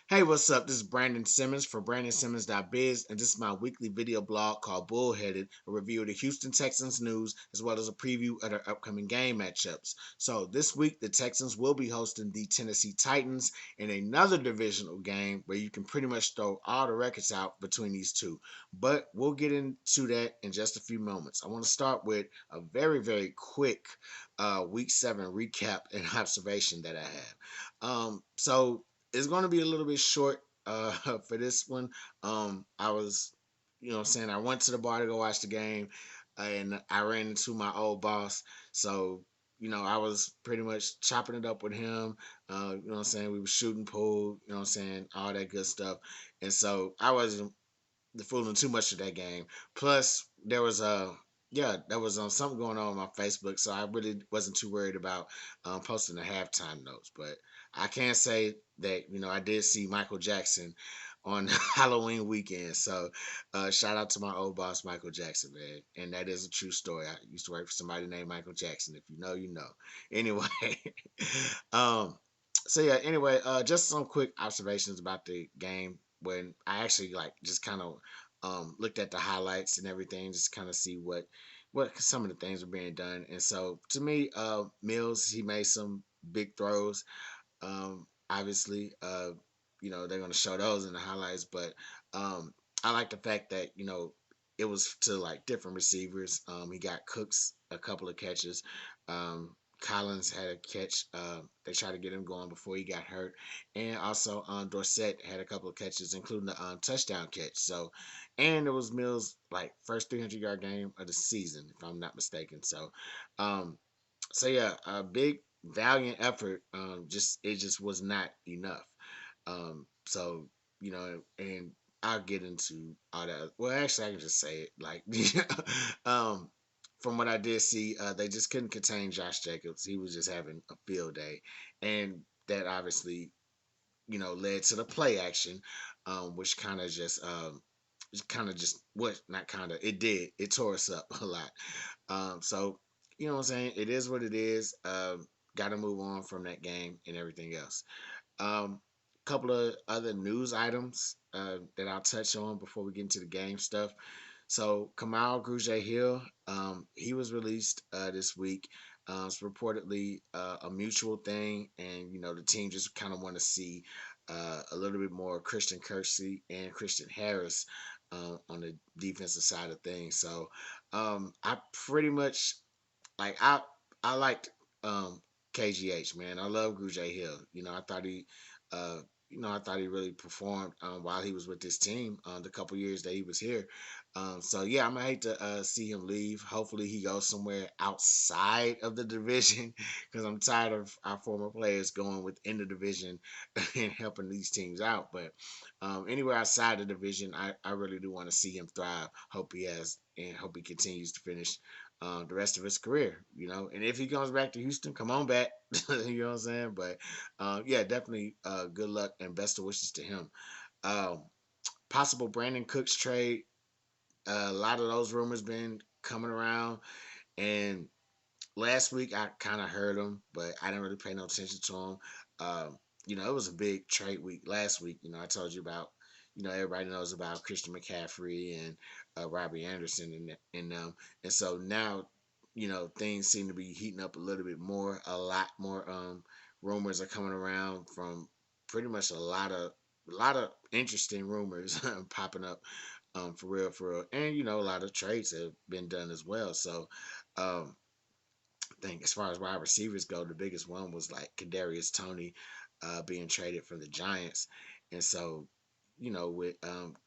Hey, what's up? This is Brandon Simmons for BrandonSimmons.biz, and this is my weekly video blog called Bullheaded, a review of the Houston Texans news as well as a preview of their upcoming game matchups. So, this week, the Texans will be hosting the Tennessee Titans in another divisional game where you can pretty much throw all the records out between these two. But we'll get into that in just a few moments. I want to start with a very, very quick Week 7 recap and observation that I have. So, it's going to be a little bit short for this one. I was, saying I went to the bar to go watch the game, and I ran into my old boss. So, I was pretty much chopping it up with him. What I'm saying? We were shooting pool, what I'm saying? All that good stuff. And so I wasn't fooling too much of that game. Plus, there was there was something going on my Facebook, so I really wasn't too worried about posting the halftime notes. But I can say that I did see Michael Jackson on Halloween weekend. So shout out to my old boss Michael Jackson, man, and that is a true story. I used to work for somebody named Michael Jackson. If you know, you know. Anyway, um, so yeah. Anyway, just some quick observations about the game when I actually like just kind of looked at the highlights and everything, just kind of see what some of the things were being done. And so to me, Mills, he made some big throws. Obviously, they're going to show those in the highlights, but I like the fact that it was to like different receivers. He got Cooks a couple of catches. Collins had a catch. They tried to get him going before he got hurt, and also Dorsett had a couple of catches, including the touchdown catch. So, and it was Mills' like first 300-yard game of the season, if I'm not mistaken. Um, so yeah, a big valiant effort. Just it just was not enough. So and I'll get into all that. Well, actually, I can just say it. Like, um, from what I did see, they just couldn't contain Josh Jacobs. He was just having a field day, and that obviously led to the play action, which kind of just what not kind of it did it tore us up a lot. So what I'm saying, it is what it is. Got to move on from that game and everything else. Couple of other news items that I'll touch on before we get into the game stuff. So Kamu Grugier-Hill, he was released this week. It's reportedly a mutual thing, and the team just kind of want to see a little bit more Christian Kirksey and Christian Harris on the defensive side of things. So I pretty much like I liked KGH, man. I love Grugier-Hill. I thought uh I thought he really performed while he was with this team the couple years that he was here. So yeah, I'm gonna hate to see him leave. Hopefully he goes somewhere outside of the division because I'm tired of our former players going within the division and helping these teams out. But anywhere outside the division, I really do want to see him thrive. Hope he has and hope he continues to finish the rest of his career, And if he comes back to Houston, come on back. You know what I'm saying? But yeah, definitely good luck and best of wishes to him. Um, Possible Brandin Cooks trade. A lot of those rumors been coming around, and last week I kind of heard them, but I didn't really pay no attention to them. It was a big trade week last week. I told you about. Everybody knows about Christian McCaffrey and Robbie Anderson and them, and so now, things seem to be heating up a little bit more. A lot more rumors are coming around from pretty much a lot of interesting rumors popping up for real, and a lot of trades have been done as well. So. Um, I think as far as wide receivers go, the biggest one was like Kadarius Toney being traded for the Giants, and so with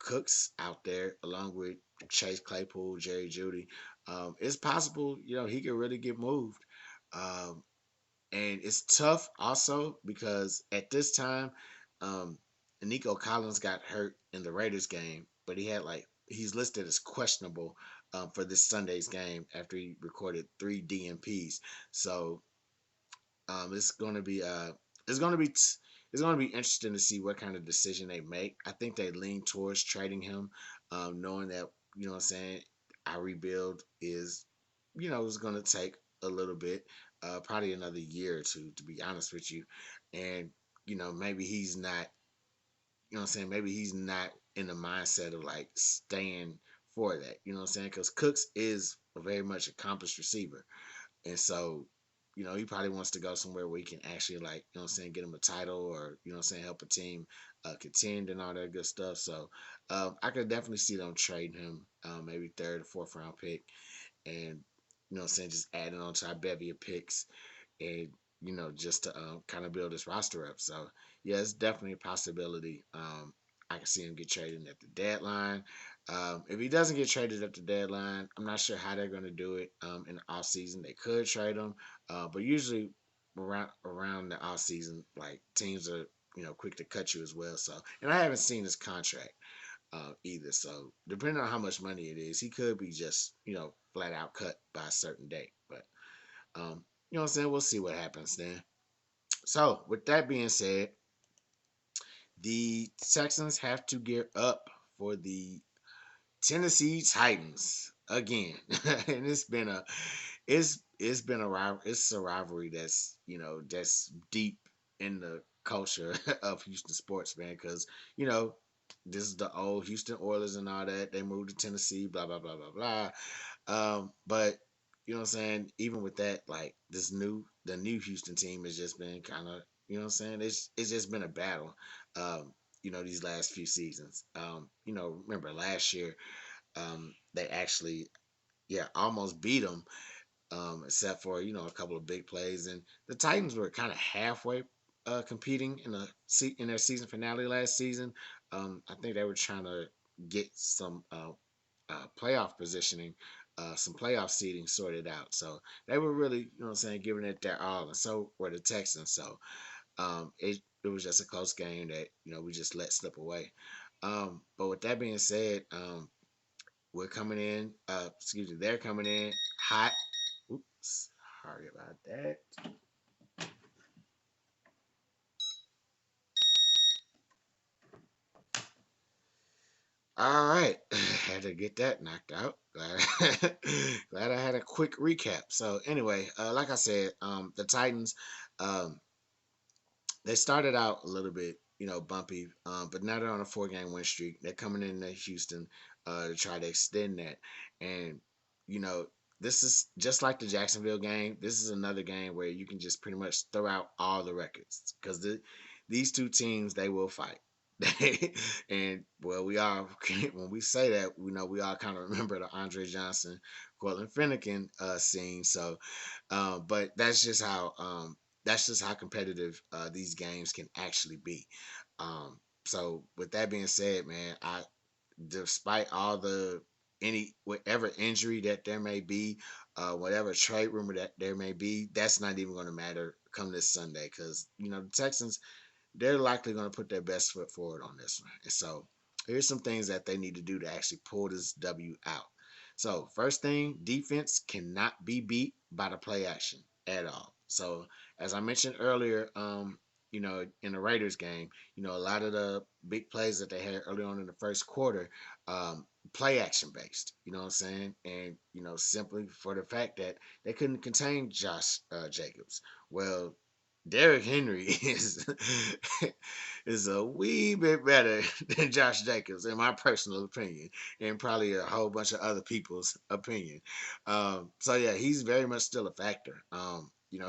Cooks out there along with Chase Claypool, Jerry Judy, it's possible he could really get moved. Um, and it's tough also because at this time, um, Nico Collins got hurt in the Raiders game, but he's listed as questionable for this Sunday's game after he recorded 3 DMPs. So it's going to be it's going to be it's going to be interesting to see what kind of decision they make. I think they lean towards trading him, knowing that what I'm saying, our rebuild is is going to take a little bit, probably another year or two, to be honest with you, and maybe he's not. you know what I'm saying, maybe he's not in the mindset of like staying for that. You know what I'm saying? Because Cooks is a very much accomplished receiver. And so, he probably wants to go somewhere where he can actually like, you know what I'm saying, get him a title or, you know what I'm saying, help a team contend and all that good stuff. So I could definitely see them trading him, maybe third or fourth round pick and, you know what I'm saying, just adding on to our bevy of picks and, just to kind of build this roster up. So yeah, it's definitely a possibility. I can see him get traded at the deadline. If he doesn't get traded at the deadline, I'm not sure how they're going to do it in the off season. They could trade him, but usually around the off season, like teams are quick to cut you as well. So, and I haven't seen his contract either. So depending on how much money it is, he could be just flat out cut by a certain date. But you know what I'm saying? We'll see what happens then. So with that being said, the Texans have to gear up for the Tennessee Titans again, and it's been a it's a rivalry that's that's deep in the culture of Houston sports, man. Because you know this is the old Houston Oilers and all that. They moved to Tennessee, blah blah blah blah blah. But you know what I'm saying. Even with that, like the new Houston team has just been kind of what I'm saying. It's just been a battle. These last few seasons. Remember last year they actually, yeah, almost beat them, except for a couple of big plays. And the Titans were kind of halfway competing in their season finale last season. I think they were trying to get some playoff positioning, some playoff seating sorted out. So they were really, what I'm saying, giving it their all. And so were the Texans. So it was just a close game that we just let slip away. But with that being said, we're coming in. Excuse me, they're coming in hot. Oops, sorry about that. All right, had to get that knocked out. Glad, glad I had a quick recap. So anyway, like I said, the Titans, um, they started out a little bit, bumpy, but now they're on a 4 game win streak. They're coming into Houston to try to extend that. And, you know, this is just like the Jacksonville game. This is another game where you can just pretty much throw out all the records because these two teams, they will fight. And well, we all when we say that, we all kind of remember the Andre Johnson, Cortland Finnegan scene. So, but that's just how competitive these games can actually be. So with that being said, man, despite all the any whatever injury that there may be, whatever trade rumor that there may be, that's not even going to matter come this Sunday because the Texans, they're likely going to put their best foot forward on this one. And so here's some things that they need to do to actually pull this W out. So first thing, defense cannot be beat by the play action at all. So as I mentioned earlier, in the Raiders game, a lot of the big plays that they had early on in the first quarter, play action based. You know what I'm saying? And simply for the fact that they couldn't contain Josh Jacobs. Well, Derrick Henry is a wee bit better than Josh Jacobs, in my personal opinion, and probably a whole bunch of other people's opinion. So yeah, he's very much still a factor.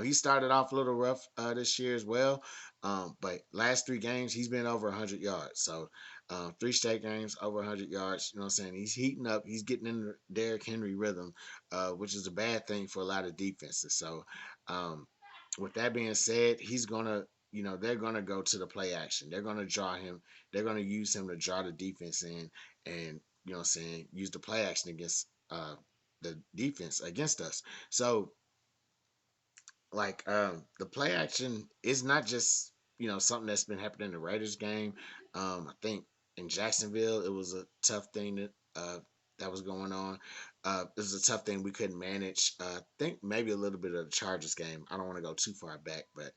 He started off a little rough this year as well, but last 3 games he's been over 100 yards. So 3 straight games over 100 yards. You know what I'm saying? He's heating up. He's getting in the Derrick Henry rhythm, which is a bad thing for a lot of defenses. So. With that being said, they're gonna go to the play action. They're gonna draw him. They're gonna use him to draw the defense in, and use the play action against the defense against us. So like the play action is not just something that's been happening in the Raiders game. I think in Jacksonville it was a tough thing that was going on. It was a tough thing we couldn't manage. I think maybe a little bit of the Chargers game. I don't want to go too far back, but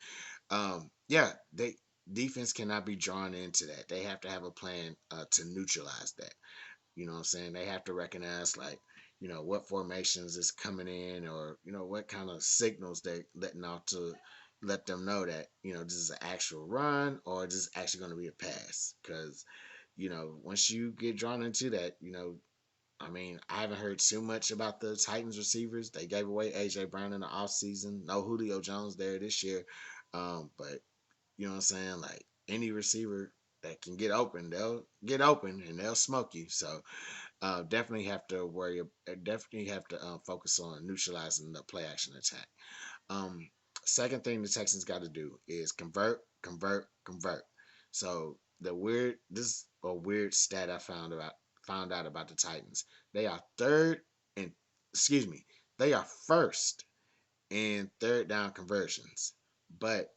yeah, they defense cannot be drawn into that. They have to have a plan to neutralize that. You know what I'm saying? They have to recognize like, what formations is coming in or, what kind of signals they letting out to, let them know that this is an actual run or this is actually going to be a pass. Because once you get drawn into that, I mean, I haven't heard too much about the Titans receivers. They gave away AJ Brown in the offseason. No Julio Jones there this year. But you know what I'm saying? Like any receiver that can get open, they'll get open and they'll smoke you. So definitely have to worry. Definitely have to focus on neutralizing the play action attack. Um, Second thing the Texans got to do is convert, convert, convert. So this is a weird stat I found out about the Titans. They are third and excuse me, they are first in third down conversions, but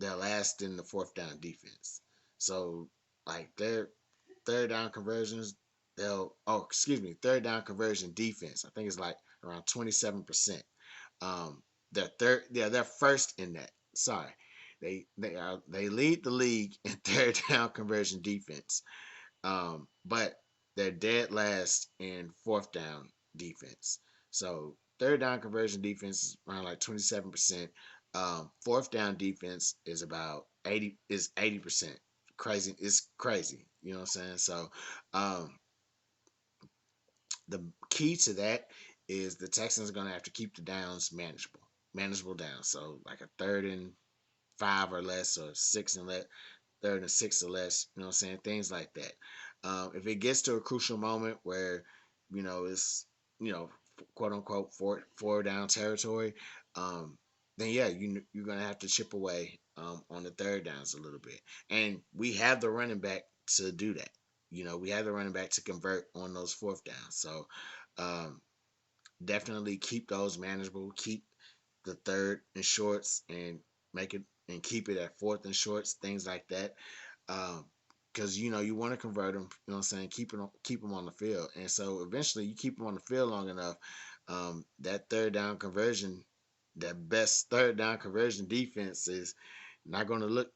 they're last in the fourth down defense. So like their third down conversions, third down conversion defense. I think it's like around 27%. Um, they're first in that. Sorry, they lead the league in third down conversion defense. But they're dead last in fourth down defense. So third down conversion defense is around like 27%. Fourth down defense is about 80%. Crazy, it's crazy. You know what I'm saying? So um, the key to that is the Texans are going to have to keep the downs manageable downs. So like a third and five or less, or six and less, third and six or less. You know what I'm saying? Things like that. If it gets to a crucial moment where it's quote unquote four down territory, then yeah, you're gonna have to chip away on the third downs a little bit, and we have the running back to do that. We have the running back to convert on those fourth downs. So um, definitely keep those manageable. Keep the third and shorts and make it and keep it at fourth and shorts, things like that. Because you want to convert them. You know what I'm saying? Keep them on the field, and so eventually you keep them on the field long enough. That third down conversion, that best third down conversion defense is not going to look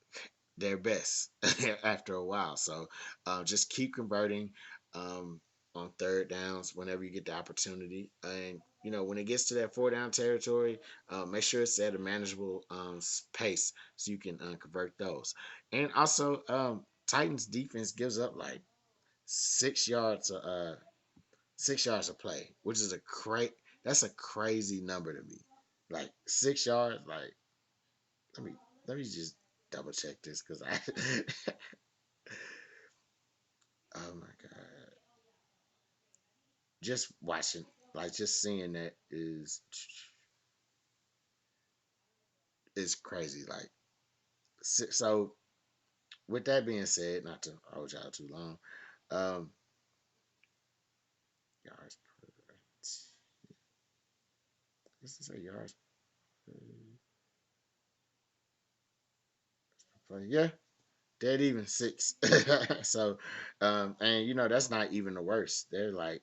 their best after a while. So just keep converting um, on third downs whenever you get the opportunity. And when it gets to that four down territory, make sure it's at a manageable pace so you can convert those. And also, Titans defense gives up like 6 yards, 6 yards of play, which is that's a crazy number to me. Like 6 yards, like let me let me just double check this because I oh my god, just watching, like just seeing that is crazy. Like so, with that being said, not to hold y'all too long, um, yards per this is a yards per play. Yeah, dead even six. So, and that's not even the worst. They're like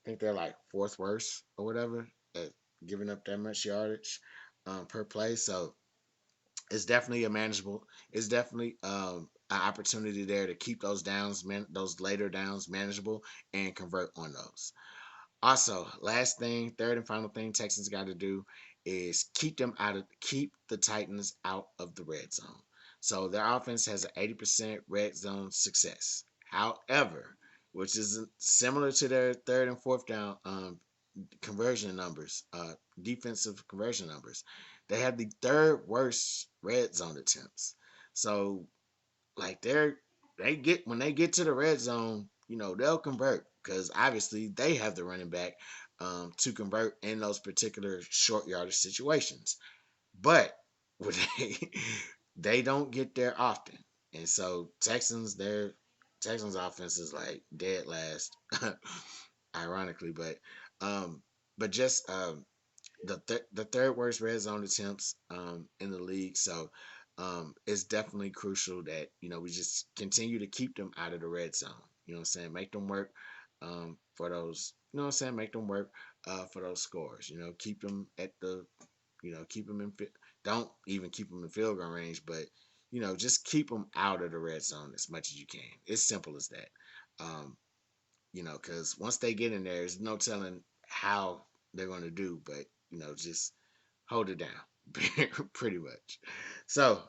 I think they're like fourth worst or whatever at giving up that much yardage per play. So it's definitely a manageable. It's definitely an opportunity there to keep those those later downs manageable and convert on those. Also, last thing, third and final thing Texans got to do is keep the Titans out of the red zone. So their offense has an 80% red zone success. However, which is similar to their third and fourth down conversion numbers, defensive conversion numbers. They have the third worst red zone attempts. So like when they get to the red zone, they'll convert because obviously they have the running back to convert in those particular short yardage situations. But they they don't get there often, and so their Texans offense is like dead last, ironically, um, but just the third worst red zone attempts in the league. So it's definitely crucial that we just continue to keep them out of the red zone. You know what I'm saying? Make them work for those. You know what I'm saying? Make them work for those scores. Keep them at the. Keep them in. Don't even keep them in field goal range, but just keep them out of the red zone as much as you can. It's simple as that. Um, because once they get in there, there's no telling how they're going to do, but just hold it down. pretty much. So,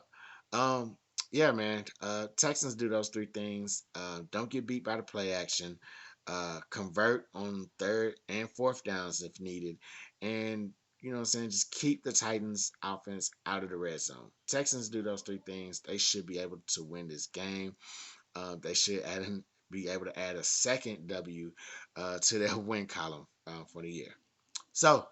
um, yeah, man. Texans do those three things. Don't get beat by the play action. Convert on third and fourth downs if needed, and you know what I'm saying. Just keep the Titans offense out of the red zone. Texans do those three things. They should be able to win this game. They should be able to add a second W to their win column for the year. So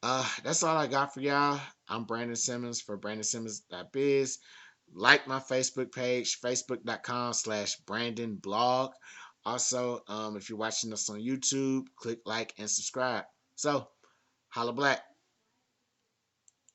that's all I got for y'all. I'm Brandon Simmons for BrandonSimmons.biz. Like my Facebook page, facebook.com/BrandonBlog. Also, if you're watching us on YouTube, click like and subscribe. So, holla black.